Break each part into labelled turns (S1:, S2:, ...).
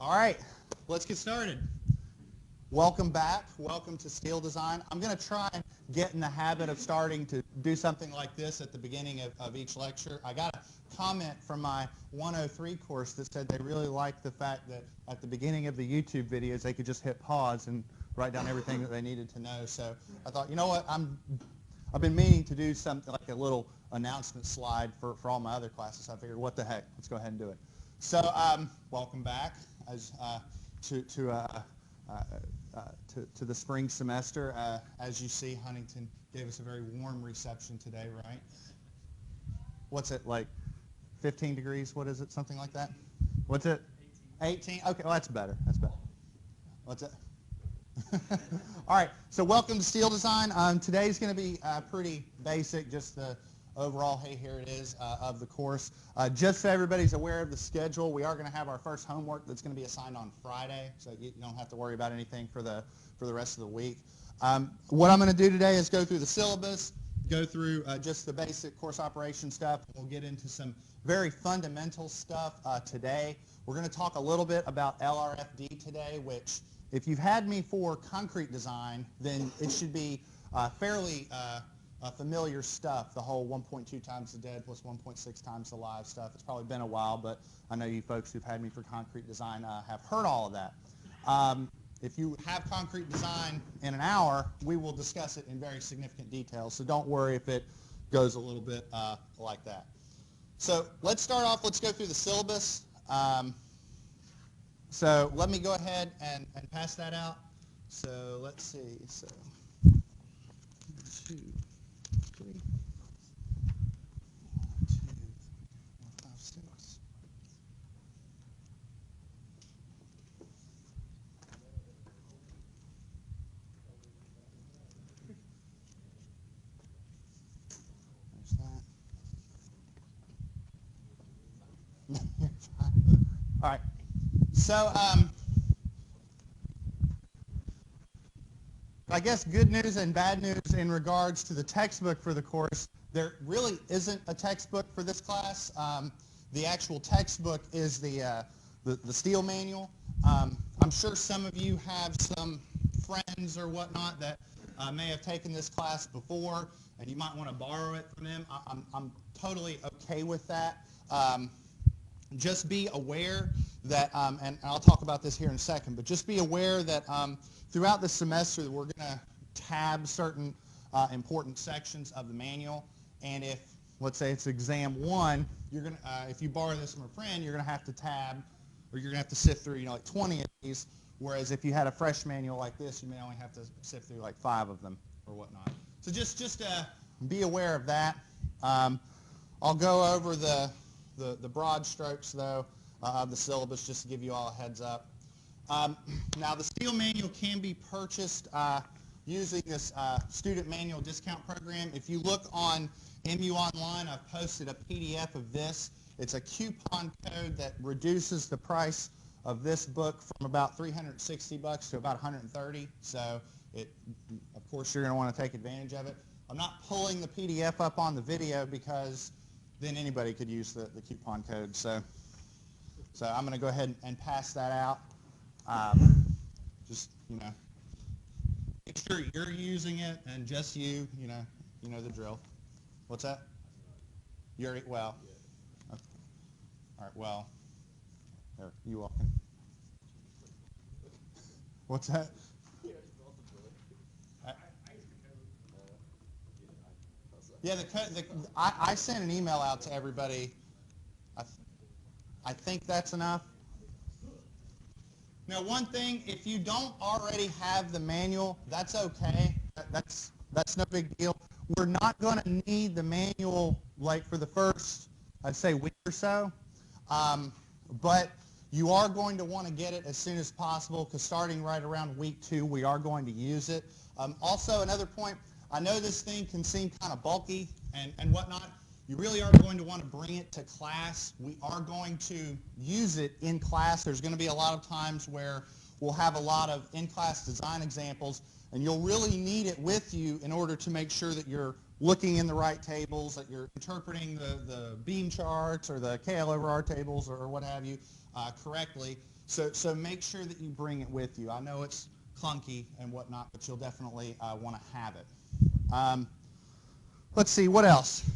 S1: All right, let's get started. Welcome back. Welcome to Steel Design. I'm going to try and get in the habit of starting to do something like this at the beginning of each lecture. I got a comment from my 103 course that said they really liked the fact that at the beginning of the YouTube videos they could just hit pause and write down everything that they needed to know. So I thought, you know what, I've been meaning to do something like a little announcement slide for all my other classes. I figured, what the heck, let's go ahead and do it. So welcome back to the spring semester. As you see, Huntington gave us a very warm reception today, right? What's it, like 15 degrees? What is it, something like that? What's it? 18? Okay, well, that's better. That's better. What's it? All right, so welcome to Steel Design. Today's going to be pretty basic, just the overall, hey, here it is, of the course. Just so everybody's aware of the schedule, we are going to have our first homework that's going to be assigned on Friday, so you don't have to worry about anything for the rest of the week. What I'm going to do today is go through the syllabus, go through just the basic course operation stuff. We'll get into some very fundamental stuff today. We're going to talk a little bit about LRFD today, which if you've had me for concrete design, then it should be fairly familiar stuff, the whole 1.2 times the dead plus 1.6 times the live stuff. It's probably been a while, but I know you folks who've had me for concrete design have heard all of that. If you have concrete design in an hour, we will discuss it in very significant detail, so don't worry if it goes a little bit like that. So let's start off, let's go through the syllabus. So let me go ahead and pass that out. So let's see, so 1, 2, 3, 1, 2, 5, 6. There's that. All right. So I guess good news and bad news in regards to the textbook for the course. There really isn't a textbook for this class. The actual textbook is the steel manual. I'm sure some of you have some friends or whatnot that may have taken this class before, and you might want to borrow it from them. I'm totally okay with that. Just be aware that, and I'll talk about this here in a second, but just be aware that throughout the semester we're going to tab certain important sections of the manual, and if, let's say it's exam 1, you're going to, if you borrow this from a friend, you're going to have to tab, or you're going to have to sift through, like 20 of these, whereas if you had a fresh manual like this, you may only have to sift through like 5 of them or whatnot. So just be aware of that. I'll go over the broad strokes, though, of the syllabus, just to give you all a heads up. Now, the steel manual can be purchased using this student manual discount program. If you look on MU Online, I've posted a PDF of this. It's a coupon code that reduces the price of this book from about $360 to about $130. So, of course, you're going to want to take advantage of it. I'm not pulling the PDF up on the video because then anybody could use the coupon code. So I'm going to go ahead and pass that out. Just, make sure you're using it and just you know the drill. What's that? You're, well, okay. All right, well, there, you all can. What's that? Yeah, I sent an email out to everybody. I think that's enough. Now, one thing, if you don't already have the manual, that's okay. That's no big deal. We're not going to need the manual like for the first, I'd say, week or so. But you are going to want to get it as soon as possible because starting right around week 2, we are going to use it. Also, another point, I know this thing can seem kind of bulky and whatnot. You really are going to want to bring it to class. We are going to use it in class. There's going to be a lot of times where we'll have a lot of in-class design examples, and you'll really need it with you in order to make sure that you're looking in the right tables, that you're interpreting the beam charts or the KL over R tables or what have you correctly. So make sure that you bring it with you. I know it's clunky and whatnot, but you'll definitely want to have it. Let's see, what else?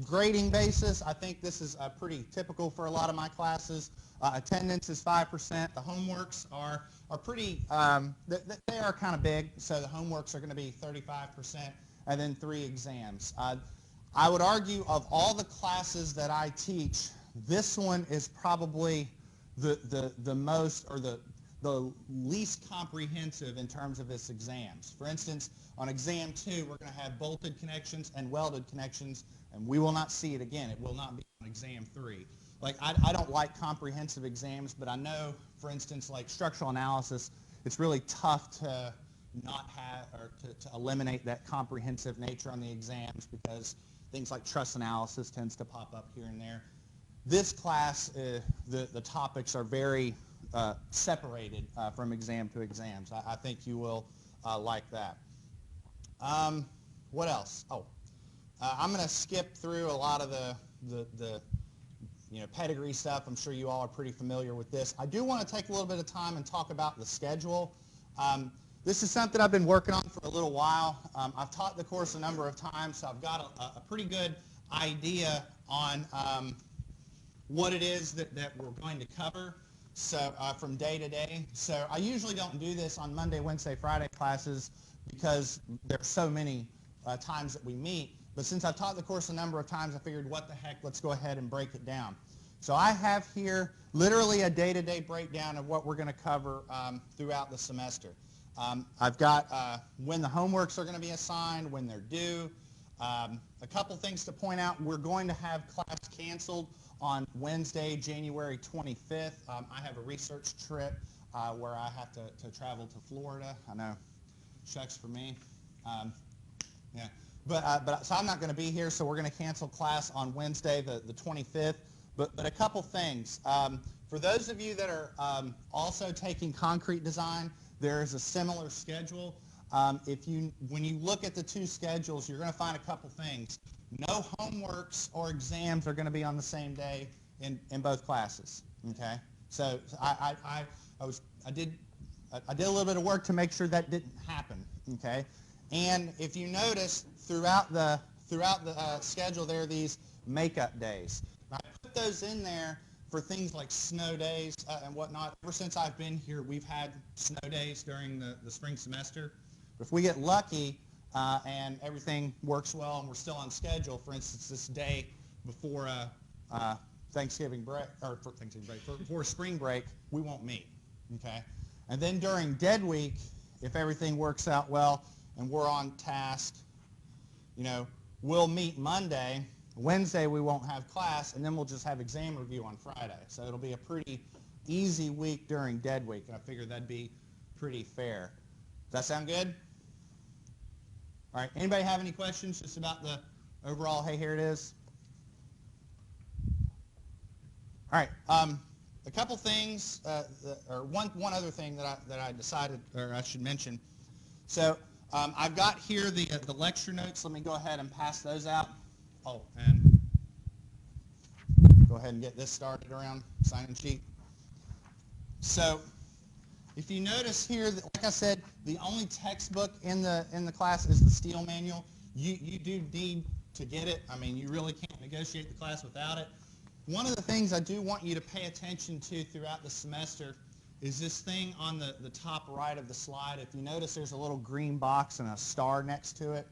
S1: Grading basis, I think this is pretty typical for a lot of my classes. Attendance is 5%. The homeworks are pretty, they are kind of big, so the homeworks are going to be 35%, and then 3 exams. I would argue of all the classes that I teach, this one is probably the most, or the least comprehensive in terms of its exams. For instance, on exam 2, we're going to have bolted connections and welded connections, and we will not see it again. It will not be on exam 3. Like, I don't like comprehensive exams, but I know, for instance, like structural analysis, it's really tough to not have, or to eliminate that comprehensive nature on the exams, because things like truss analysis tends to pop up here and there. This class, the topics are very separated from exam to exams. I think you will like that. What else? Oh, I'm going to skip through a lot of the pedigree stuff. I'm sure you all are pretty familiar with this. I do want to take a little bit of time and talk about the schedule. This is something I've been working on for a little while. I've taught the course a number of times, so I've got a pretty good idea on what it is that we're going to cover, so from day to day. So I usually don't do this on Monday, Wednesday, Friday classes because there's so many times that we meet. But since I've taught the course a number of times, I figured, what the heck, let's go ahead and break it down. So I have here literally a day-to-day breakdown of what we're going to cover throughout the semester. I've got when the homeworks are going to be assigned, when they're due. A couple things to point out. We're going to have class canceled on Wednesday, January 25th. I have a research trip where I have to travel to Florida. I know, shucks for me. Yeah. But so I'm not going to be here, so we're going to cancel class on Wednesday, the 25th. But a couple things. For those of you that are also taking concrete design, there is a similar schedule. When you look at the two schedules, you're going to find a couple things. No homeworks or exams are going to be on the same day in both classes. Okay, so I did a little bit of work to make sure that didn't happen. Okay, and if you notice throughout the schedule, there are these makeup days. I put those in there for things like snow days and whatnot. Ever since I've been here, we've had snow days during the spring semester. But if we get lucky and everything works well and we're still on schedule, for instance, this day before Thanksgiving break, or for Thanksgiving break, before spring break, we won't meet. Okay, and then during dead week, if everything works out well and we're on task, we'll meet Monday. Wednesday we won't have class, and then we'll just have exam review on Friday. So it'll be a pretty easy week during dead week, and I figured that'd be pretty fair. Does that sound good? All right, anybody have any questions just about the overall, hey, here it is? All right, a couple things, or one other thing that I decided, or I should mention. So I've got here the lecture notes. Let me go ahead and pass those out. Oh, and go ahead and get this started around sign-in sheet. So if you notice here, that, like I said, the only textbook in the class is the Steel Manual. You do need to get it. I mean, you really can't negotiate the class without it. One of the things I do want you to pay attention to throughout the semester is this thing on the top right of the slide. If you notice, there's a little green box and a star next to it.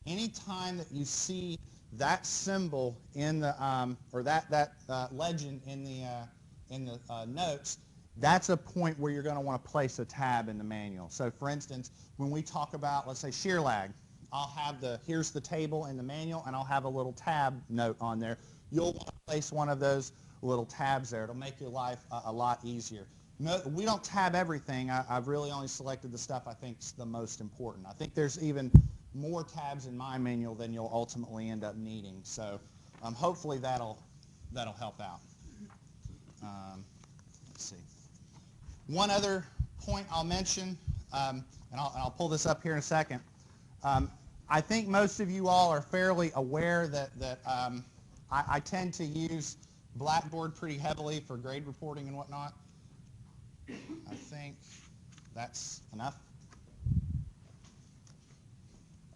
S1: Anytime that you see that symbol in the or that legend in the notes, that's a point where you're going to want to place a tab in the manual. So for instance, when we talk about, let's say, shear lag, I'll have here's the table in the manual, and I'll have a little tab note on there. You'll want to place one of those little tabs there. It'll make your life a lot easier. No, we don't tab everything. I've really only selected the stuff I think is the most important. I think there's even more tabs in my manual than you'll ultimately end up needing. So hopefully that'll help out. Let's see. One other point I'll mention, and I'll pull this up here in a second. I think most of you all are fairly aware that I tend to use Blackboard pretty heavily for grade reporting and whatnot. think that's enough.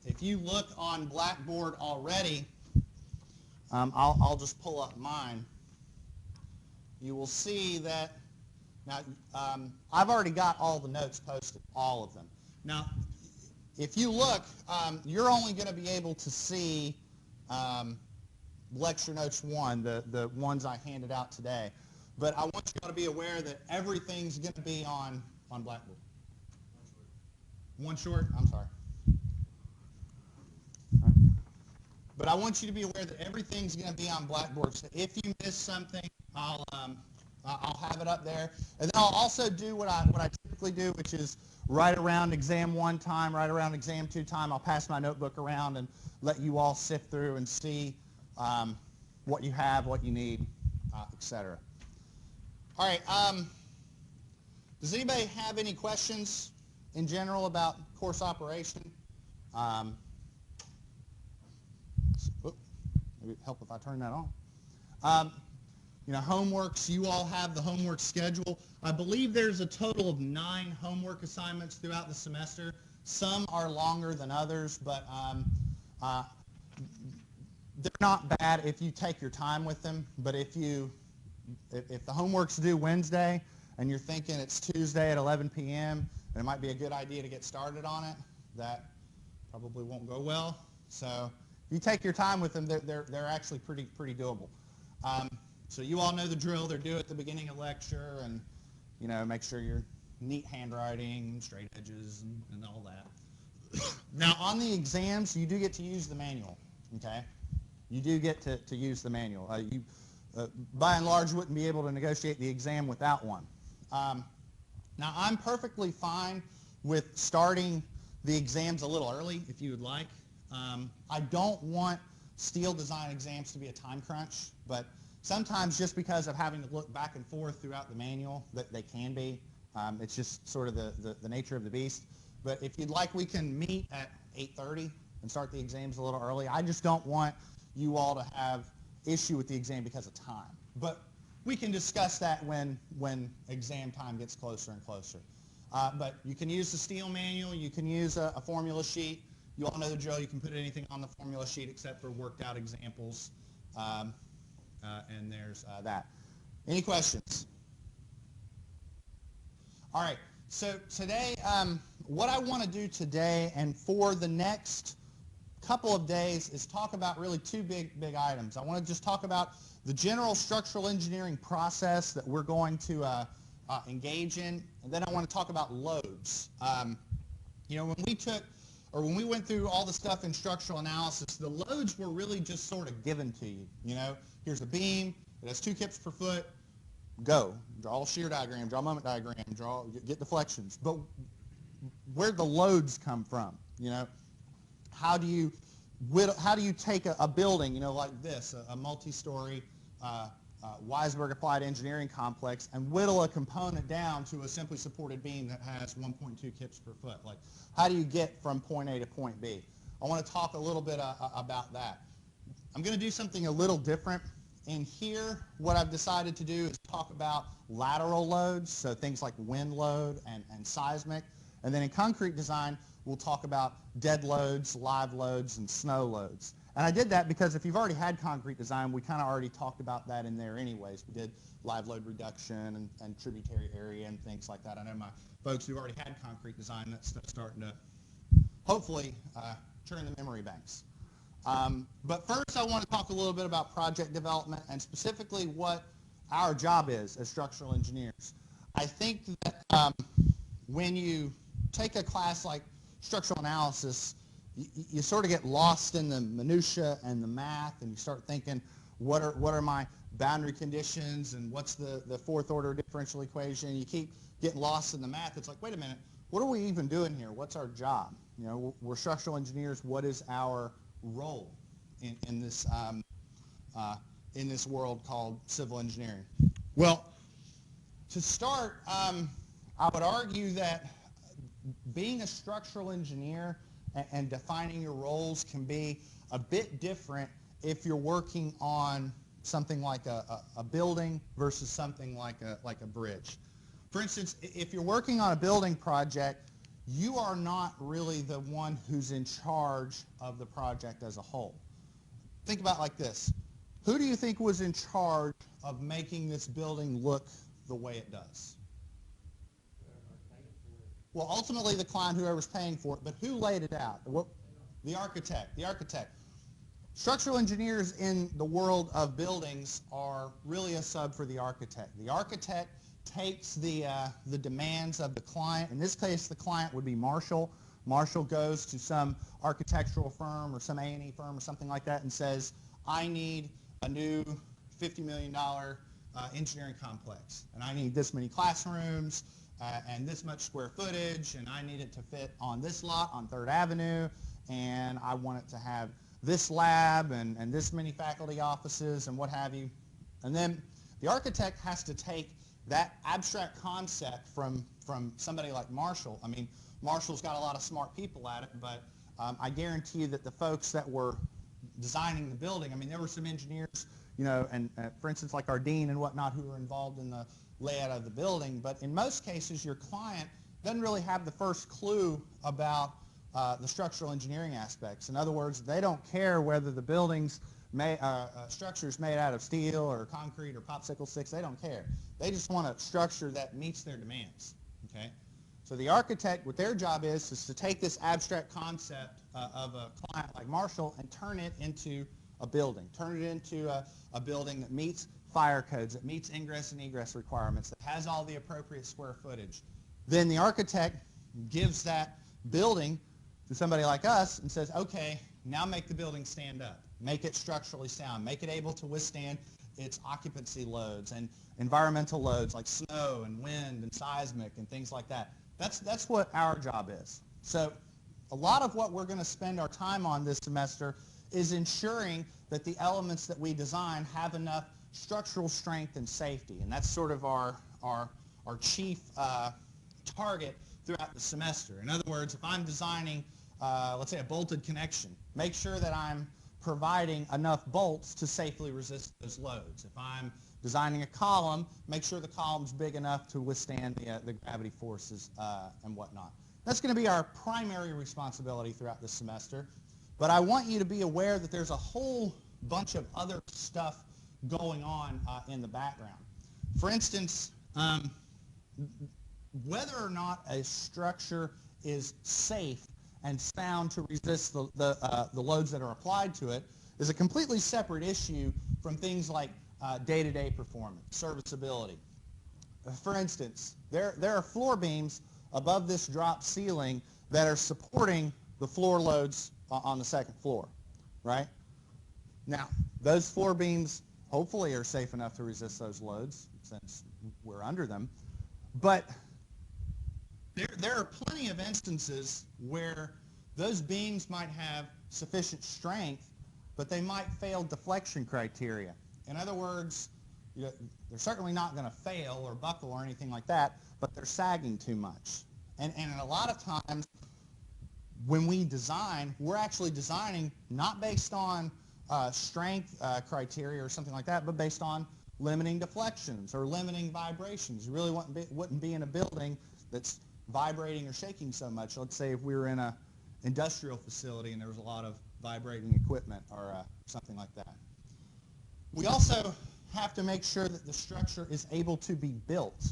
S1: If you look on Blackboard already, I'll just pull up mine. You will see that, now I've already got all the notes posted, all of them. Now, if you look, you're only going to be able to see Lecture Notes 1, the ones I handed out today. But I want you all to be aware that everything's going to be on Blackboard. One short? I'm sorry. But I want you to be aware that everything's going to be on Blackboard. So if you miss something, I'll have it up there. And then I'll also do what I typically do, which is right around exam 1 time, right around exam 2 time, I'll pass my notebook around and let you all sift through and see what you have, what you need, etc. All right. Does anybody have any questions in general about course operation? Maybe it'd help if I turn that on. Homeworks, you all have the homework schedule. I believe there's a total of 9 homework assignments throughout the semester. Some are longer than others, but they're not bad if you take your time with them. But if the homework's due Wednesday and you're thinking it's Tuesday at 11 p.m., and it might be a good idea to get started on it, that probably won't go well. So if you take your time with them, they're actually pretty doable. So you all know the drill. They're due at the beginning of lecture, and make sure you're neat handwriting, straight edges, and all that. Now on the exams, you do get to use the manual. Okay, you do get to use the manual. You, by and large, wouldn't be able to negotiate the exam without one. Now I'm perfectly fine with starting the exams a little early if you would like. I don't want steel design exams to be a time crunch, but sometimes just because of having to look back and forth throughout the manual, that they can be. It's just sort of the nature of the beast. But if you'd like, we can meet at 8:30 and start the exams a little early. I just don't want you all to have issue with the exam because of time. But we can discuss that when exam time gets closer and closer. But you can use the steel manual. You can use a formula sheet. You all know the drill. You can put anything on the formula sheet except for worked out examples. And there's that. Any questions? All right. So today, what I want to do today and for the next couple of days is talk about really 2 big items. I want to just talk about the general structural engineering process that we're going to engage in, and then I want to talk about loads. When we went through all the stuff in structural analysis, the loads were really just sort of given to you. Here's a beam, it has 2 kips per foot, go. Draw a shear diagram, draw a moment diagram, get deflections. But where'd the loads come from? How do you take a building, like this, a multi-story Weisberg Applied Engineering Complex, and whittle a component down to a simply supported beam that has 1.2 kips per foot? Like, how do you get from point A to point B? I want to talk a little bit about that. I'm going to do something a little different. In here, what I've decided to do is talk about lateral loads, so things like wind load and seismic. And then in concrete design, we'll talk about dead loads, live loads, and snow loads. And I did that because if you've already had concrete design, we kind of already talked about that in there anyways. We did live load reduction and tributary area and things like that. I know my folks who already had concrete design, that's starting to hopefully turn the memory banks. But first I want to talk a little bit about project development and specifically what our job is as structural engineers. I think that when you take a class like structural analysis, you sort of get lost in the minutia and the math, and you start thinking, what are my boundary conditions and what's the 4th order differential equation? You keep getting lost in the math. It's like, wait a minute, what are we even doing here? What's our job? We're structural engineers. What is our role in this world called civil engineering? Well, to start, I would argue that being a structural engineer and defining your roles can be a bit different if you're working on something like a building versus something like a bridge. For instance, if you're working on a building project, you are not really the one who's in charge of the project as a whole. Think about it like this. Who do you think was in charge of making this building look the way it does? Well, ultimately the client, whoever's paying for it, but who laid it out? The architect. The architect. Structural engineers in the world of buildings are really a sub for the architect. The architect takes the demands of the client. In this case, the client would be Marshall. Marshall goes to some architectural firm or some A&E firm or something like that and says, I need a new $50 million engineering complex, and I need this many classrooms and this much square footage, and I need it to fit on this lot on 3rd Avenue, and I want it to have this lab and this many faculty offices and what have you. And then the architect has to take that abstract concept from somebody like Marshall. I mean, Marshall's got a lot of smart people at it, but I guarantee you that the folks that were designing the building, I mean, there were some engineers, you know, and for instance, like our dean and whatnot, who were involved in the layout of the building. But in most cases, your client doesn't really have the first clue about the structural engineering aspects. In other words, they don't care whether the building's structure's made out of steel or concrete or popsicle sticks. They don't care. They just want a structure that meets their demands. Okay? So the architect, what their job is to take this abstract concept of a client like Marshall and turn it into a building. Turn it into a building that meets fire codes, that meets ingress and egress requirements, that has all the appropriate square footage. Then the architect gives that building to somebody like us and says, okay, now make the building stand up. Make it structurally sound. Make it able to withstand its occupancy loads and environmental loads like snow and wind and seismic and things like that. That's what our job is. So a lot of what we're going to spend our time on this semester is ensuring that the elements that we design have enough structural strength and safety. And that's sort of our chief target throughout the semester. In other words, if I'm designing, let's say, a bolted connection, make sure that I'm providing enough bolts to safely resist those loads. If I'm designing a column, make sure the column's big enough to withstand the gravity forces and whatnot. That's going to be our primary responsibility throughout this semester. But I want you to be aware that there's a whole bunch of other stuff going on in the background. For instance, whether or not a structure is safe and sound to resist the loads that are applied to it is a completely separate issue from things like day-to-day performance, serviceability. For instance, there are floor beams above this drop ceiling that are supporting the floor loads on the second floor, right? Now, those floor beams hopefully are safe enough to resist those loads since we're under them, but there are plenty of instances where those beams might have sufficient strength, but they might fail deflection criteria. In other words, they're certainly not going to fail or buckle or anything like that, but they're sagging too much. And a lot of times when we design, we're actually designing not based on strength criteria or something like that, but based on limiting deflections or limiting vibrations. You really wouldn't be in a building that's vibrating or shaking so much. Let's say if we were in an industrial facility and there was a lot of vibrating equipment or something like that. We also have to make sure that the structure is able to be built.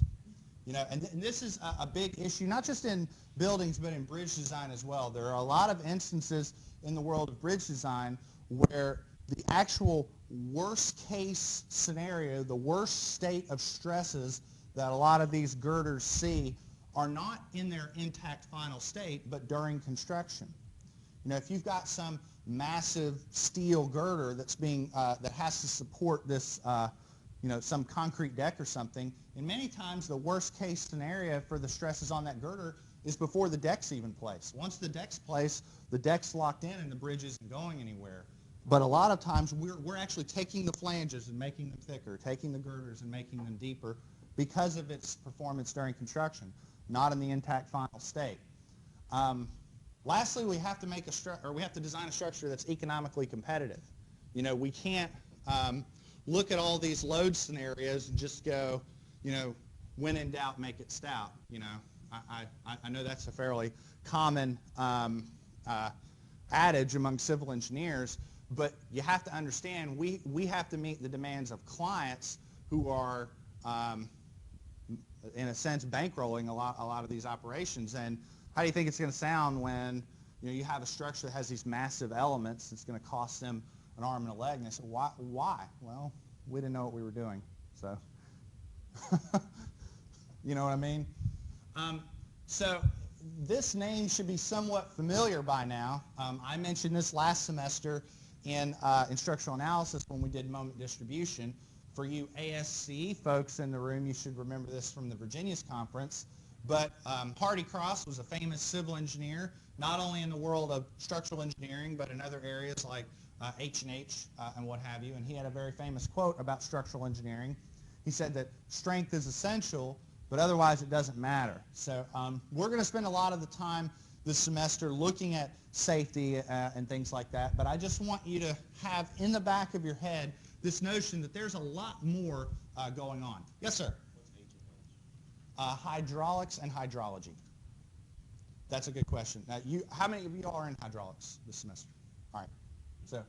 S1: And this is a big issue, not just in buildings, but in bridge design as well. There are a lot of instances in the world of bridge design where the actual worst case scenario, the worst state of stresses that a lot of these girders see are not in their intact final state, but during construction. If you've got some massive steel girder that's that has to support this, some concrete deck or something, and many times the worst case scenario for the stresses on that girder is before the deck's even placed. Once the deck's placed, the deck's locked in and the bridge isn't going anywhere. But a lot of times we're actually taking the flanges and making them thicker, taking the girders and making them deeper because of its performance during construction, not in the intact final state. Lastly, we have to design a structure that's economically competitive. We can't look at all these load scenarios and just go, when in doubt, make it stout. You know, I know that's a fairly common adage among civil engineers, but you have to understand we have to meet the demands of clients who are, in a sense, bankrolling a lot of these operations. And how do you think it's going to sound when you have a structure that has these massive elements that's going to cost them an arm and a leg? And they say, why? Well, we didn't know what we were doing, so. You know what I mean? So this name should be somewhat familiar by now. I mentioned this last semester in instructional analysis when we did moment distribution. For you ASC folks in the room, you should remember this from the Virginia's conference. But Hardy Cross was a famous civil engineer, not only in the world of structural engineering, but in other areas like H&H and what have you. And he had a very famous quote about structural engineering. He said that strength is essential, but otherwise it doesn't matter. So we're going to spend a lot of the time this semester looking at safety and things like that, but I just want you to have in the back of your head this notion that there's a lot more going on. Yes, sir? What's H&H? Hydraulics and hydrology. That's a good question. Now, how many of you are in hydraulics this semester? All right. So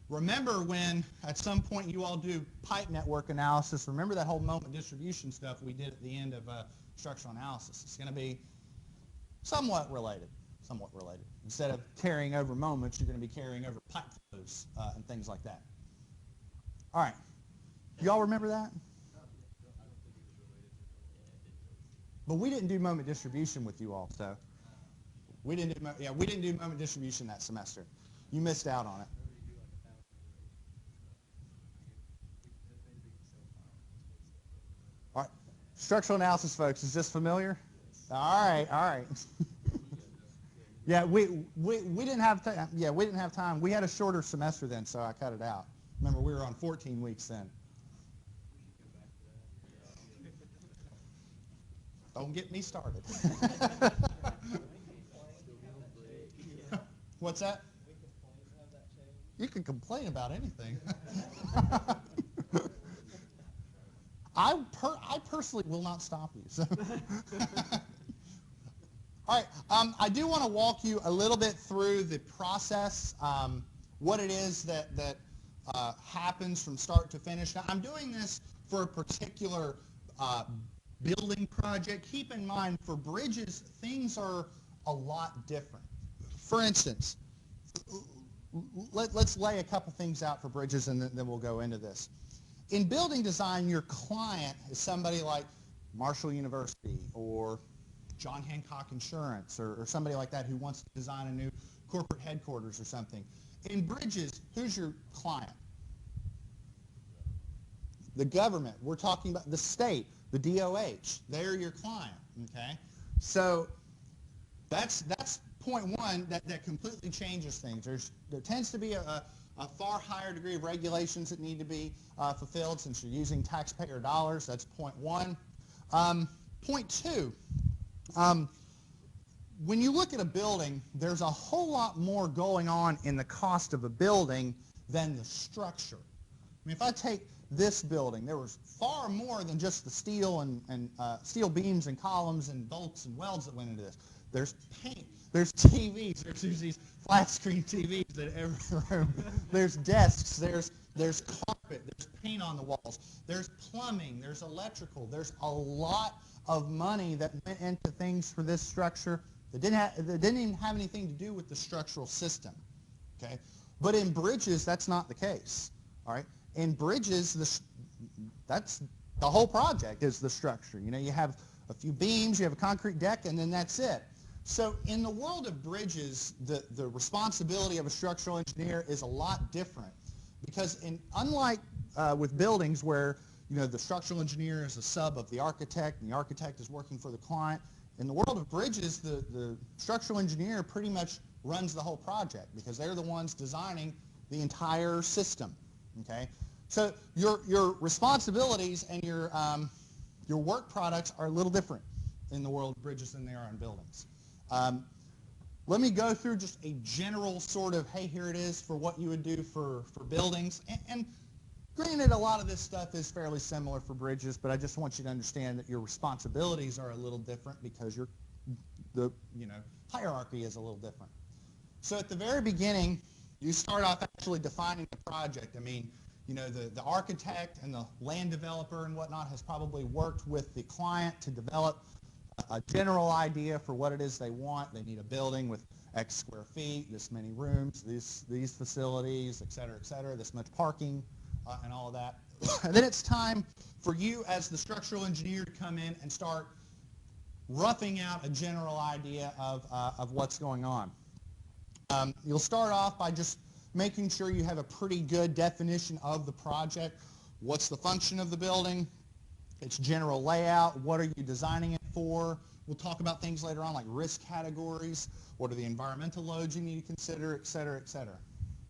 S1: remember when at some point you all do pipe network analysis, remember that whole moment distribution stuff we did at the end of structural analysis. It's going to be somewhat related. Instead of carrying over moments, you're going to be carrying over pipe flows and things like that. All right. Y'all remember that? But we didn't do moment distribution with you all, so we didn't do moment distribution that semester. You missed out on it. All right. Structural analysis, folks, is this familiar? All right. Yeah, we didn't have time. Yeah, we didn't have time. We had a shorter semester then, so I cut it out. Remember, we were on 14 weeks then. Don't get me started. What's that? You can complain about anything. I personally will not stop you. So. All right, I do want to walk you a little bit through the process, what it is that happens from start to finish. Now, I'm doing this for a particular building project. Keep in mind, for bridges, things are a lot different. For instance, let's lay a couple things out for bridges, and then we'll go into this. In building design, your client is somebody like Marshall University or John Hancock Insurance or somebody like that who wants to design a new corporate headquarters or something. In bridges, who's your client? The government. We're talking about the state, the DOH. They're your client, okay? So that's point one that completely changes things. There tends to be a far higher degree of regulations that need to be fulfilled since you're using taxpayer dollars. That's point one. Point two, when you look at a building, there's a whole lot more going on in the cost of a building than the structure. I mean, if I take this building, there was far more than just the steel and steel beams and columns and bolts and welds that went into this. There's paint, there's TVs, there's these flat screen TVs in every room. There's desks, there's carpet, there's paint on the walls, there's plumbing, there's electrical. There's a lot of money that went into things for this structure that didn't even have anything to do with the structural system. Okay, but in bridges, that's not the case. All right, in bridges, that's the whole project is the structure. You know, you have a few beams, you have a concrete deck, and then that's it. So in the world of bridges, the responsibility of a structural engineer is a lot different because unlike with buildings where the structural engineer is a sub of the architect and the architect is working for the client, in the world of bridges, the structural engineer pretty much runs the whole project because they're the ones designing the entire system. Okay, so your responsibilities and your work products are a little different in the world of bridges than they are in buildings. Let me go through just a general sort of, hey, here it is for what you would do for buildings. And Granted, a lot of this stuff is fairly similar for bridges, but I just want you to understand that your responsibilities are a little different because the hierarchy is a little different. So at the very beginning, you start off actually defining the project. I mean, the architect and the land developer and whatnot has probably worked with the client to develop a general idea for what it is they want. They need a building with X square feet, this many rooms, these facilities, et cetera, this much parking, and all of that. And then it's time for you as the structural engineer to come in and start roughing out a general idea of what's going on. You'll start off by just making sure you have a pretty good definition of the project. What's the function of the building? Its general layout. What are you designing it for? We'll talk about things later on like risk categories. What are the environmental loads you need to consider, et cetera, et cetera.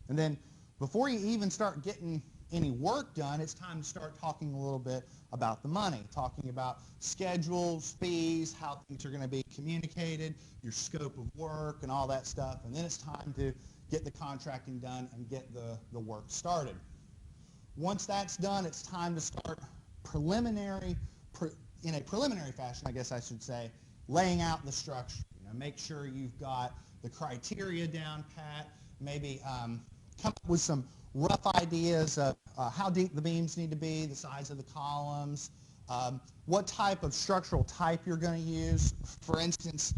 S1: And then before you even start getting any work done, it's time to start talking a little bit about the money, talking about schedules, fees, how things are going to be communicated, your scope of work, and all that stuff. And then it's time to get the contracting done and get the work started. Once that's done, it's time to start in a preliminary fashion, I guess I should say, laying out the structure. Make sure you've got the criteria down pat, maybe come up with some rough ideas of how deep the beams need to be, the size of the columns, what type of structural type you're going to use. For instance,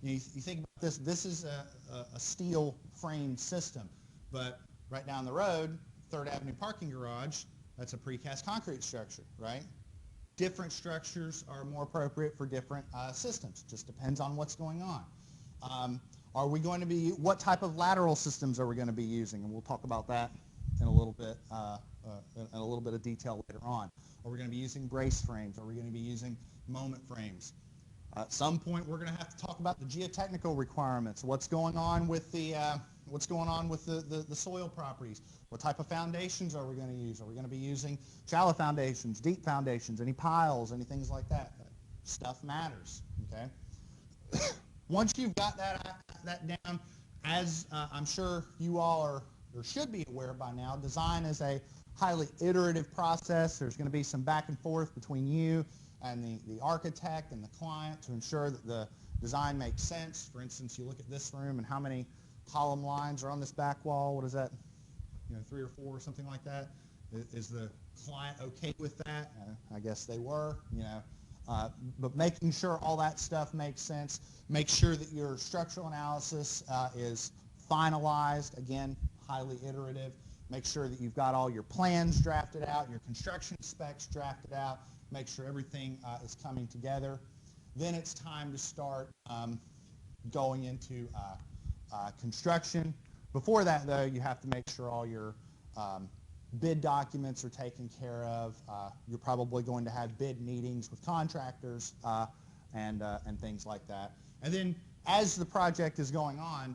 S1: you think about this. This is a steel framed system, but right down the road, 3rd Avenue parking garage, that's a precast concrete structure, right? Different structures are more appropriate for different systems. Just depends on what's going on. What type of lateral systems are we going to be using? And we'll talk about that in a little bit, in a little bit of detail later on. Are we going to be using brace frames? Are we going to be using moment frames? At some point, we're going to have to talk about the geotechnical requirements. What's going on with the soil properties? What type of foundations are we going to use? Are we going to be using shallow foundations, deep foundations, any piles, any things like that? Stuff matters. Okay. Once you've got that down, as I'm sure you all are or should be aware by now, design is a highly iterative process. There's going to be some back and forth between you and the architect and the client to ensure that the design makes sense. For instance, you look at this room and how many column lines are on this back wall. What is that? 3 or 4 or something like that. Is the client okay with that? I guess they were. But making sure all that stuff makes sense. Make sure that your structural analysis is finalized. Again, highly iterative. Make sure that you've got all your plans drafted out, your construction specs drafted out. Make sure everything is coming together. Then it's time to start going into construction. Before that, though, you have to make sure all your bid documents are taken care of. You're probably going to have bid meetings with contractors and things like that. And then as the project is going on,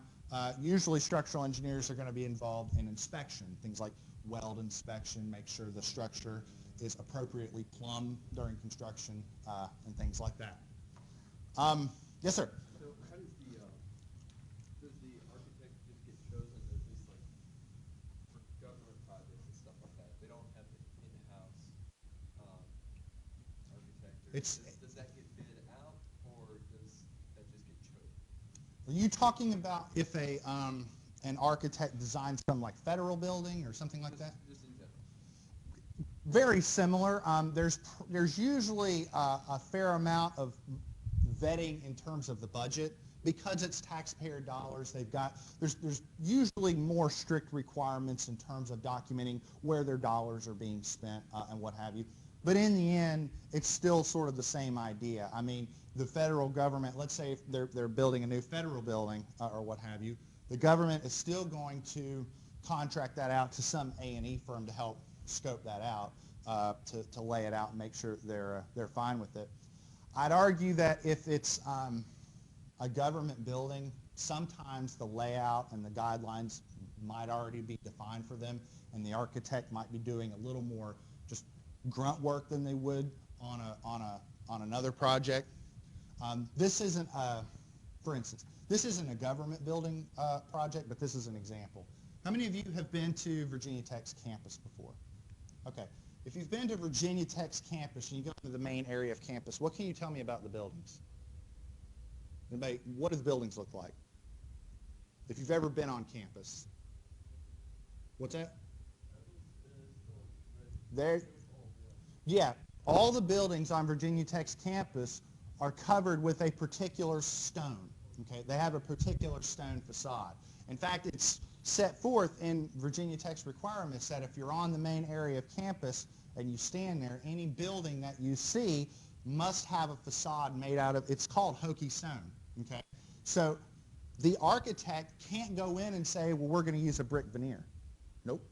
S1: usually structural engineers are going to be involved in inspection, things like weld inspection, make sure the structure is appropriately plumbed during construction, and things like that. Yes, sir?
S2: So how does the architect just get chosen, at least like for government projects and stuff like that? They don't have the in-house architect. Does that get bid out, or does that just get chosen?
S1: Are you talking about if an architect designs some like federal building or something like that?
S2: Just in general.
S1: Very similar. There's usually a fair amount of vetting in terms of the budget. Because it's taxpayer dollars, there's usually more strict requirements in terms of documenting where their dollars are being spent and what have you. But in the end, it's still sort of the same idea. I mean, the federal government, let's say if they're building a new federal building or what have you, the government is still going to contract that out to some A&E firm to help scope that out, to lay it out and make sure they're fine with it. I'd argue that if it's a government building, sometimes the layout and the guidelines might already be defined for them, and the architect might be doing a little more just grunt work than they would on another project. This isn't for instance, this isn't a government building project, but this is an example. How many of you have been to Virginia Tech's campus before? Okay. If you've been to Virginia Tech's campus and you go to the main area of campus, what can you tell me about the buildings? Anybody, what do the buildings look like? If you've ever been on campus. What's that? There. Yeah. All the buildings on Virginia Tech's campus are covered with a particular stone. Okay. They have a particular stone facade. In fact, it's set forth in Virginia Tech's requirements that if you're on the main area of campus and you stand there, any building that you see must have a facade made out of, it's called Hokie stone. Okay. So the architect can't go in and say, well, we're going to use a brick veneer. Nope.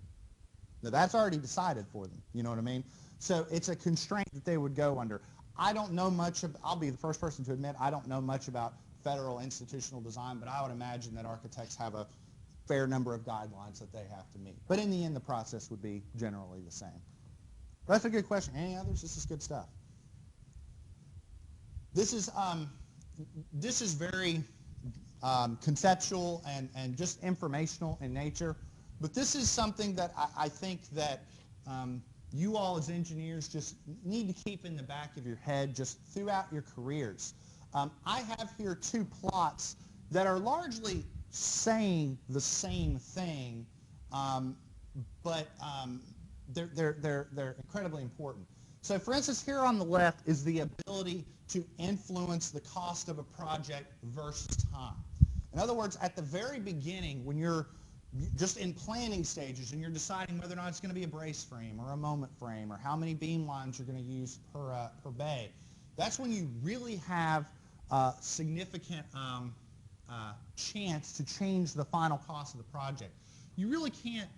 S1: No, that's already decided for them. You know what I mean? So it's a constraint that they would go under. I don't know much of, I'll be the first person to admit, I don't know much about federal institutional design, but I would imagine that architects have a fair number of guidelines that they have to meet. But in the end, the process would be generally the same. That's a good question. Any others? This is good stuff. This is very conceptual and just informational in nature. But this is something that I think that you all as engineers just need to keep in the back of your head just throughout your careers. I have here two plots that are largely saying the same thing, but they're incredibly important. So for instance, here on the left is the ability to influence the cost of a project versus time. In other words, at the very beginning, when you're just in planning stages and you're deciding whether or not it's going to be a brace frame or a moment frame or how many beam lines you're going to use per bay, that's when you really have significant chance to change the final cost of the project. You really can't,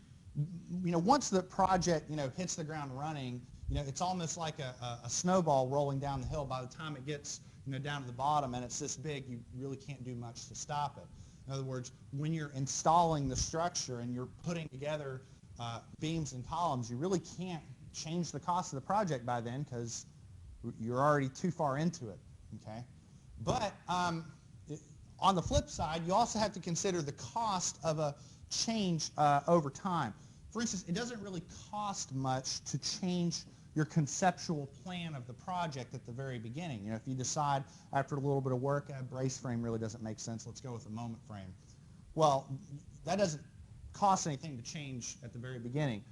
S1: once the project, hits the ground running, it's almost like a snowball rolling down the hill. By the time it gets, down to the bottom and it's this big, you really can't do much to stop it. In other words, when you're installing the structure and you're putting together beams and columns, you really can't change the cost of the project by then because you're already too far into it, okay? But on the flip side, you also have to consider the cost of a change over time. For instance, it doesn't really cost much to change your conceptual plan of the project at the very beginning. If you decide after a little bit of work, a brace frame really doesn't make sense, let's go with a moment frame. Well, that doesn't cost anything to change at the very beginning.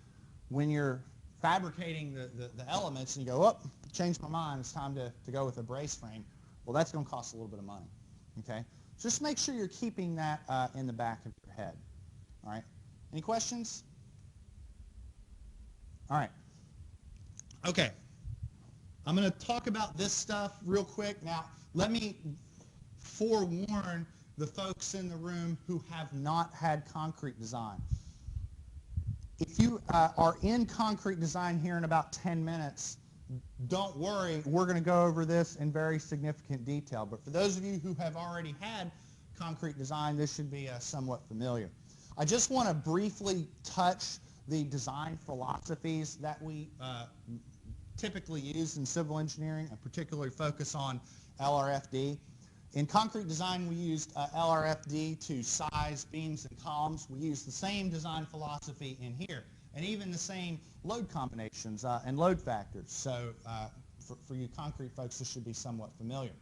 S1: When you're fabricating the elements and you go, oh, changed my mind, it's time to go with a brace frame, well, that's going to cost a little bit of money, okay? So just make sure you're keeping that in the back of your head, all right? Any questions? All right. Okay. I'm going to talk about this stuff real quick. Now, let me forewarn the folks in the room who have not had concrete design. If you are in concrete design here in about 10 minutes, don't worry, we're going to go over this in very significant detail. But for those of you who have already had concrete design, this should be somewhat familiar. I just want to briefly touch the design philosophies that we typically use in civil engineering, and particularly focus on LRFD. In concrete design, we used LRFD to size beams and columns. We use the same design philosophy in here, and even the same load combinations and load factors. So for you concrete folks, this should be somewhat familiar.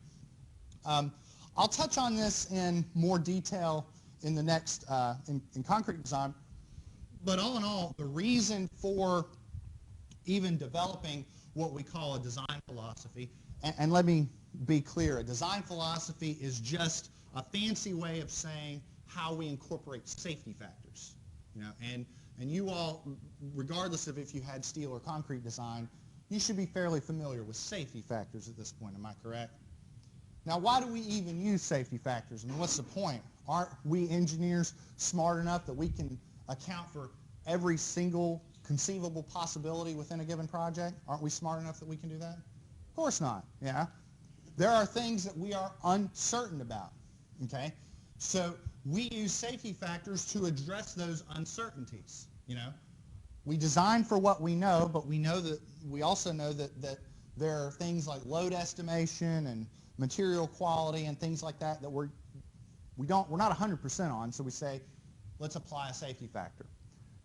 S1: I'll touch on this in more detail in the next, in concrete design. But all in all, the reason for even developing what we call a design philosophy, and let me be clear, a design philosophy is just a fancy way of saying how we incorporate safety factors. And you all, regardless of if you had steel or concrete design, you should be fairly familiar with safety factors at this point, am I correct? Now, why do we even use safety factors? I mean, what's the point? Aren't we engineers smart enough that we can account for every single conceivable possibility within a given project? Aren't we smart enough that we can do that? Of course not, yeah. There are things that we are uncertain about, okay? So we use safety factors to address those uncertainties, We design for what we know, but we also know that there are things like load estimation and material quality and things like that that we're not 100% on, so we say, let's apply a safety factor.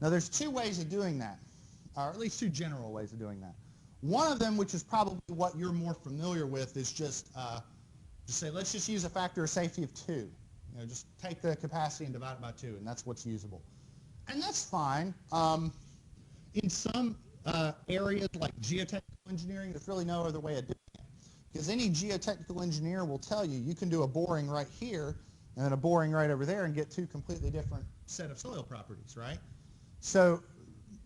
S1: Now, there's two ways of doing that. or at least two general ways of doing that. One of them, which is probably what you're more familiar with, is just say, let's just use a factor of safety of 2. You know, just take the capacity and divide it by 2, and that's what's usable. And that's fine. In some areas like geotechnical engineering, there's really no other way of doing it. Because any geotechnical engineer will tell you, you can do a boring right here and then a boring right over there and get two completely different set of soil properties, right? So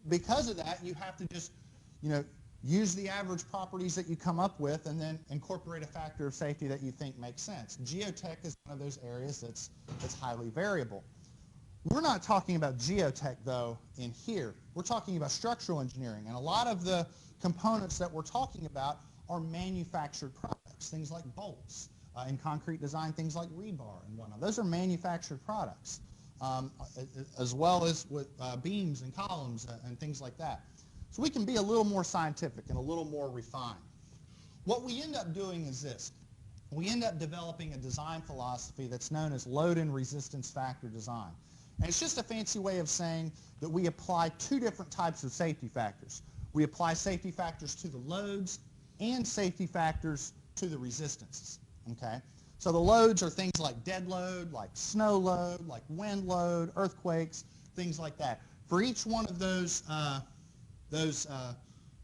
S1: because of that, you have to just, you know, use the average properties that you come up with and then incorporate a factor of safety that you think makes sense. Geotech is one of those areas that's highly variable. We're not talking about geotech, though, in here. We're talking about structural engineering, and a lot of the components that we're talking about are manufactured products, things like bolts. In concrete design, things like rebar and whatnot. Those are manufactured products, as well as with beams and columns and things like that. So we can be a little more scientific and a little more refined. What we end up doing is this. We end up developing a design philosophy that's known as load and resistance factor design. And it's just a fancy way of saying that we apply two different types of safety factors. We apply safety factors to the loads and safety factors to the resistances. Okay? So the loads are things like dead load, like snow load, like wind load, earthquakes, things like that. For each one of those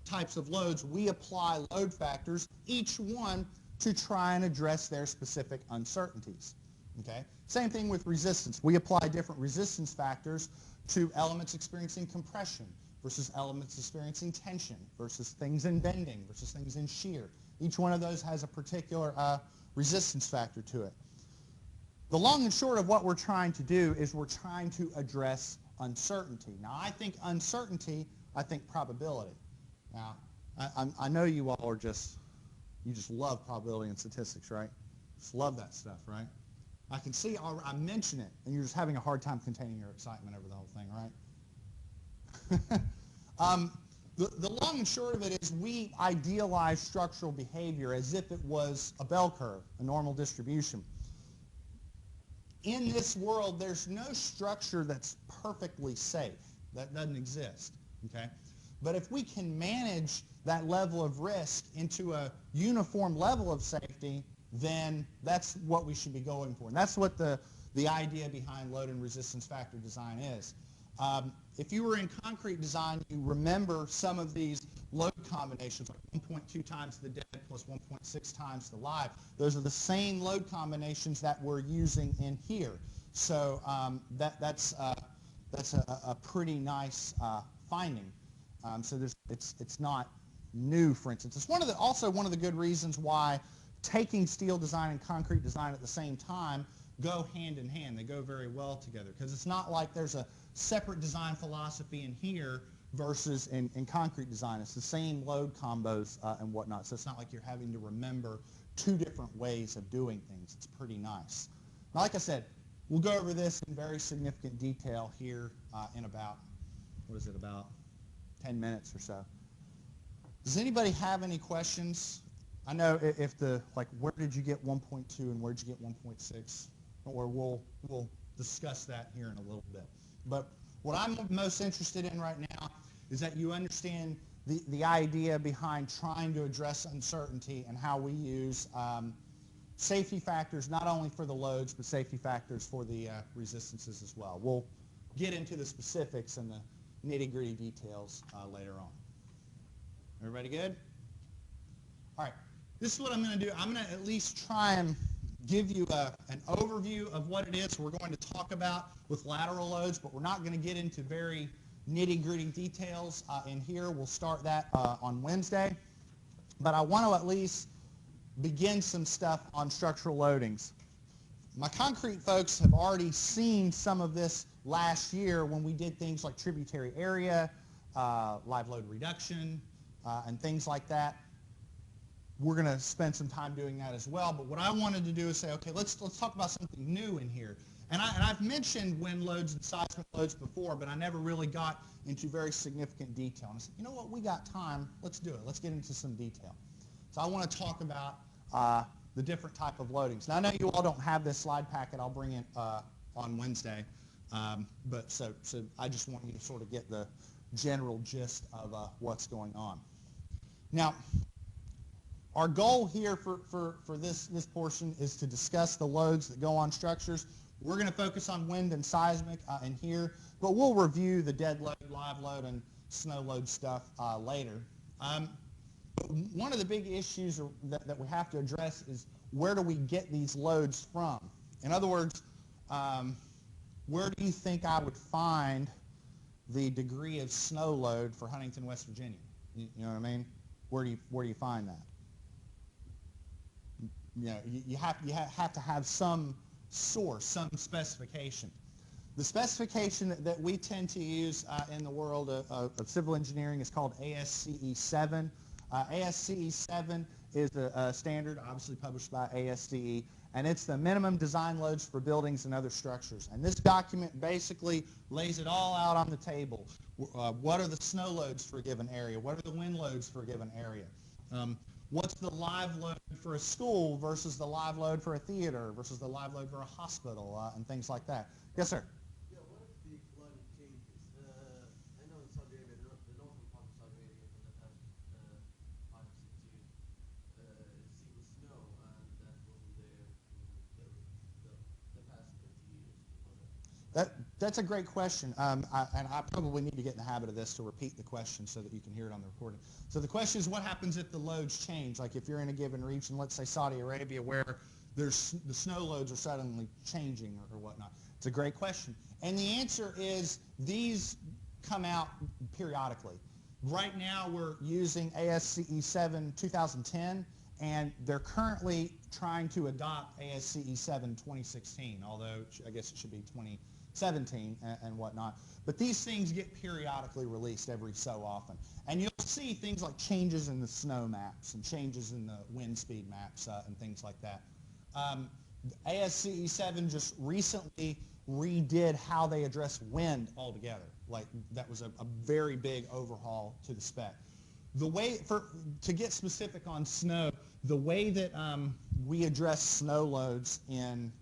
S1: types of loads, we apply load factors, each one to try and address their specific uncertainties. Okay? Same thing with resistance. We apply different resistance factors to elements experiencing compression versus elements experiencing tension versus things in bending versus things in shear. Each one of those has a particular resistance factor to it. The long and short of what we're trying to do is we're trying to address uncertainty. Now, I think uncertainty, I think probability. Now, I know you all are you just love probability and statistics, right? Just love that stuff, right? I can see, I mention it, and you're just having a hard time containing your excitement over the whole thing, right? The long and short of it is we idealize structural behavior as if it was a bell curve, a normal distribution. In this world, there's no structure that's perfectly safe. That doesn't exist, okay? But if we can manage that level of risk into a uniform level of safety, then that's what we should be going for. And that's what the idea behind load and resistance factor design is. If you were in concrete design, you remember some of these load combinations, like 1.2 times the dead plus 1.6 times the live. Those are the same load combinations that we're using in here. So that's a pretty nice finding. So it's not new, for instance. It's also one of the good reasons why taking steel design and concrete design at the same time go hand in hand. They go very well together because it's not like there's a separate design philosophy in here versus in concrete design. It's the same load combos and whatnot. So it's not like you're having to remember two different ways of doing things. It's pretty nice. Now, like I said, we'll go over this in very significant detail here in about, about 10 minutes or so. Does anybody have any questions? I know if where did you get 1.2 and where did you get 1.6? Or we'll discuss that here in a little bit. But what I'm most interested in right now is that you understand the idea behind trying to address uncertainty and how we use safety factors not only for the loads, but safety factors for the resistances as well. We'll get into the specifics and the nitty-gritty details later on. Everybody good? All right. This is what I'm going to do. I'm going to at least try and give you an overview of what it is we're going to talk about with lateral loads, but we're not going to get into very nitty-gritty details in here. We'll start that on Wednesday. But I want to at least begin some stuff on structural loadings. My concrete folks have already seen some of this last year when we did things like tributary area, live load reduction, and things like that. We're going to spend some time doing that as well. But what I wanted to do is say, okay, let's talk about something new in here. And I've mentioned wind loads and seismic loads before, but I never really got into very significant detail. And I said, you know what, we got time. Let's do it. Let's get into some detail. So I want to talk about the different type of loadings. Now, I know you all don't have this slide packet. I'll bring it on Wednesday. But so I just want you to sort of get the general gist of what's going on. Now, our goal here for this portion is to discuss the loads that go on structures. We're going to focus on wind and seismic in here, but we'll review the dead load, live load, and snow load stuff later. One of the big issues that we have to address is where do we get these loads from? In other words, where do you think I would find the degree of snow load for Huntington, West Virginia? You know what I mean? Where do you find that? You know, you have to have some source, some specification. The specification that we tend to use in the world of civil engineering is called ASCE 7. ASCE 7 is a standard, obviously published by ASCE, and it's the minimum design loads for buildings and other structures. And this document basically lays it all out on the table. What are the snow loads for a given area? What are the wind loads for a given area? What's the live load for a school versus the live load for a theater versus the live load for a hospital and things like that? Yes, sir?
S3: Yeah, what if the climate changes? I know in Saudi Arabia, the northern part of Saudi Arabia for the past 5 or 6 years, it's seen snow, and that wasn't there the past 20 years.
S1: That's a great question, and I probably need to get in the habit of this to repeat the question so that you can hear it on the recording. So the question is, what happens if the loads change? Like if you're in a given region, let's say Saudi Arabia, where the snow loads are suddenly changing or whatnot. It's a great question. And the answer is these come out periodically. Right now we're using ASCE 7 2010, and they're currently trying to adopt ASCE 7 2016, although I guess it should be 2017 and whatnot. But these things get periodically released every so often. And you'll see things like changes in the snow maps and changes in the wind speed maps and things like that. ASCE 7 just recently redid how they address wind altogether. Like that was a very big overhaul to the spec. The way, to get specific on snow, the way that we address snow loads in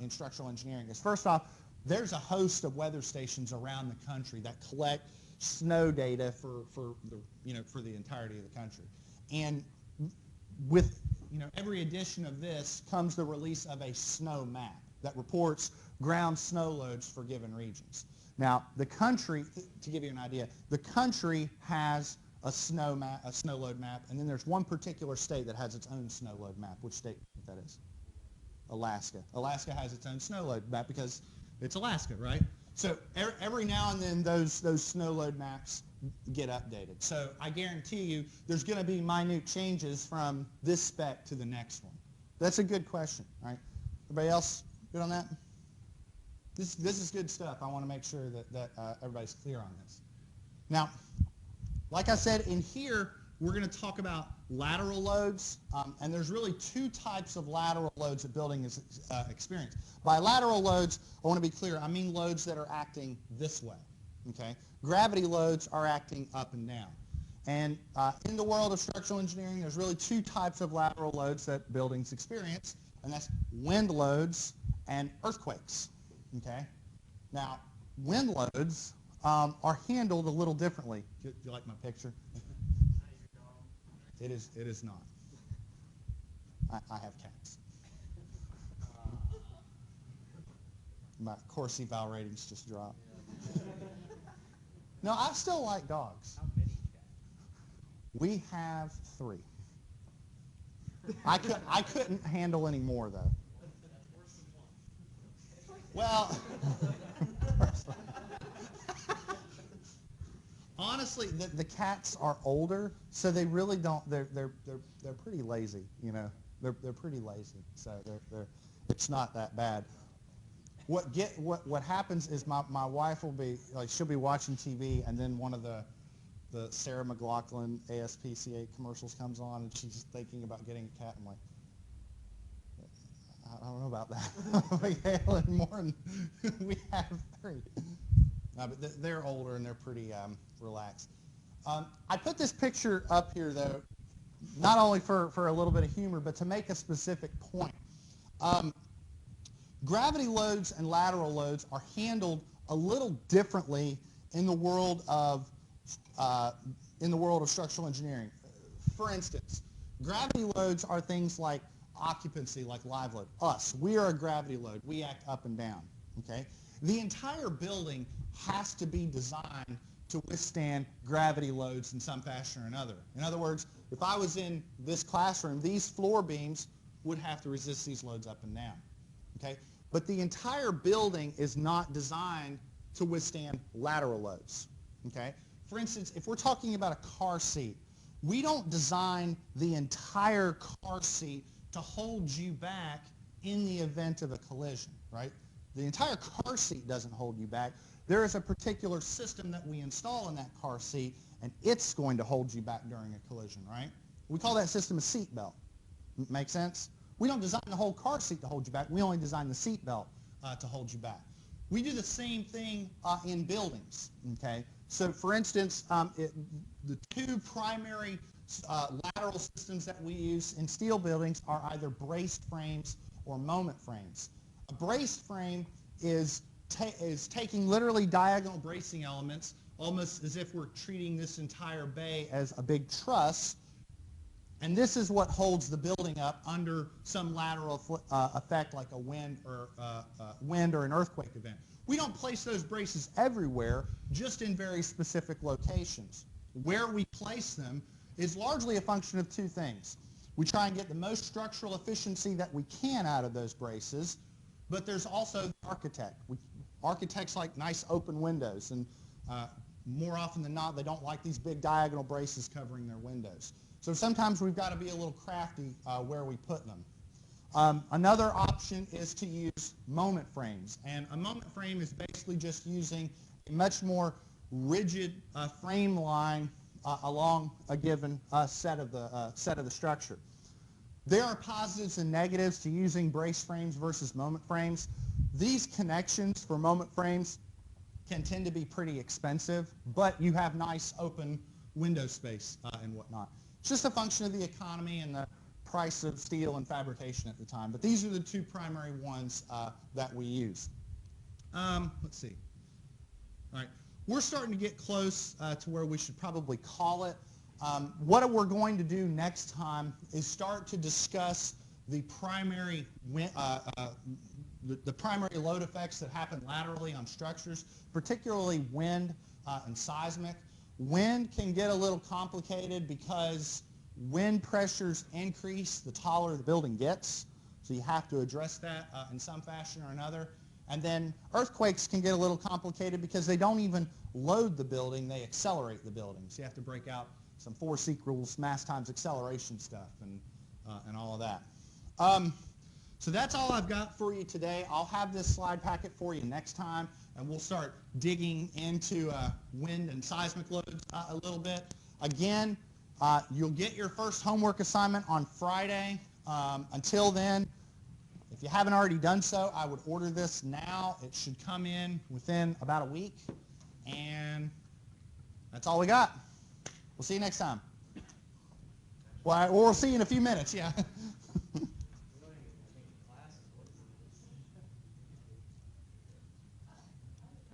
S1: structural engineering is, first off, there's a host of weather stations around the country that collect snow data for the entirety of the country. And with every edition of this comes the release of a snow map that reports ground snow loads for given regions. Now, the country, to give you an idea, the country has a snow load map, and then there's one particular state that has its own snow load map. Which state that is? Alaska. Alaska has its own snow load map because it's Alaska, right? So every now and then those snow load maps get updated. So I guarantee you there's going to be minute changes from this spec to the next one. That's a good question, all right? Everybody else good on that? This is good stuff. I want to make sure that everybody's clear on this. Now, like I said, in here we're going to talk about lateral loads, and there's really two types of lateral loads that buildings experience. By lateral loads, I want to be clear, I mean loads that are acting this way, okay? Gravity loads are acting up and down. And in the world of structural engineering, there's really two types of lateral loads that buildings experience, and that's wind loads and earthquakes, okay? Now, wind loads are handled a little differently. Do you like my picture? It is not. I have cats. My Corsi Val ratings just dropped. No, I still like dogs.
S4: How many cats?
S1: We have 3. I couldn't handle any more though. Well, honestly, the cats are older, so they really don't. They're pretty lazy, you know. They're pretty lazy, so it's not that bad. What happens is my wife will be like, she'll be watching TV, and then one of the Sarah McLachlan ASPCA commercials comes on, and she's thinking about getting a cat. I'm like, I don't know about that. We handle more than we have 3. No, but they're older and they're pretty relaxed. I put this picture up here, though, not only for a little bit of humor, but to make a specific point. Gravity loads and lateral loads are handled a little differently in the world of in the world of structural engineering. For instance, gravity loads are things like occupancy, like live load. Us, we are a gravity load. We act up and down, okay? The entire building has to be designed to withstand gravity loads in some fashion or another. In other words, if I was in this classroom, these floor beams would have to resist these loads up and down, okay? But the entire building is not designed to withstand lateral loads, okay? For instance, if we're talking about a car seat, we don't design the entire car seat to hold you back in the event of a collision, right? The entire car seat doesn't hold you back. There is a particular system that we install in that car seat, and it's going to hold you back during a collision, right? We call that system a seat belt. Make sense? We don't design the whole car seat to hold you back. We only design the seat belt to hold you back. We do the same thing in buildings, okay? So for instance, the two primary lateral systems that we use in steel buildings are either braced frames or moment frames. A braced frame is taking literally diagonal bracing elements, almost as if we're treating this entire bay as a big truss, and this is what holds the building up under some lateral effect like a wind or an earthquake event. We don't place those braces everywhere, just in very specific locations. Where we place them is largely a function of two things. We try and get the most structural efficiency that we can out of those braces, but there's also the architect. Architects like nice open windows, and more often than not, they don't like these big diagonal braces covering their windows. So sometimes we've got to be a little crafty where we put them. Another option is to use moment frames, and a moment frame is basically just using a much more rigid frame line along a given set of the structure. There are positives and negatives to using brace frames versus moment frames. These connections for moment frames can tend to be pretty expensive, but you have nice open window space and whatnot. It's just a function of the economy and the price of steel and fabrication at the time. But these are the two primary ones that we use. Let's see. All right. We're starting to get close to where we should probably call it. What we're going to do next time is start to discuss the primary primary load effects that happen laterally on structures, particularly wind and seismic. Wind can get a little complicated because wind pressures increase the taller the building gets, so you have to address that in some fashion or another. And then earthquakes can get a little complicated because they don't even load the building, they accelerate the building. So you have to break out some force equals mass times acceleration stuff and all of that. So that's all I've got for you today. I'll have this slide packet for you next time, and we'll start digging into wind and seismic loads a little bit. Again, you'll get your first homework assignment on Friday. Until then, if you haven't already done so, I would order this now. It should come in within about a week. And that's all we got. We'll see you next time. Well, we'll see you in a few minutes, yeah.